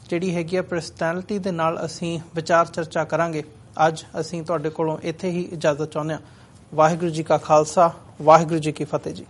ਜਿਹੜੀ ਹੈਗੀ ਆ ਪਰਸਨੈਲਿਟੀ ਦੇ ਨਾਲ ਅਸੀਂ ਵਿਚਾਰ ਚਰਚਾ ਕਰਾਂਗੇ। ਅੱਜ ਅਸੀਂ ਤੁਹਾਡੇ ਕੋਲੋਂ ਇੱਥੇ ਹੀ ਇਜਾਜ਼ਤ ਚਾਹੁੰਦੇ ਹਾਂ। ਵਾਹਿਗੁਰੂ ਜੀ ਕਾ ਖਾਲਸਾ, ਵਾਹਿਗੁਰੂ ਜੀ ਕੀ ਫਤਿਹ ਜੀ।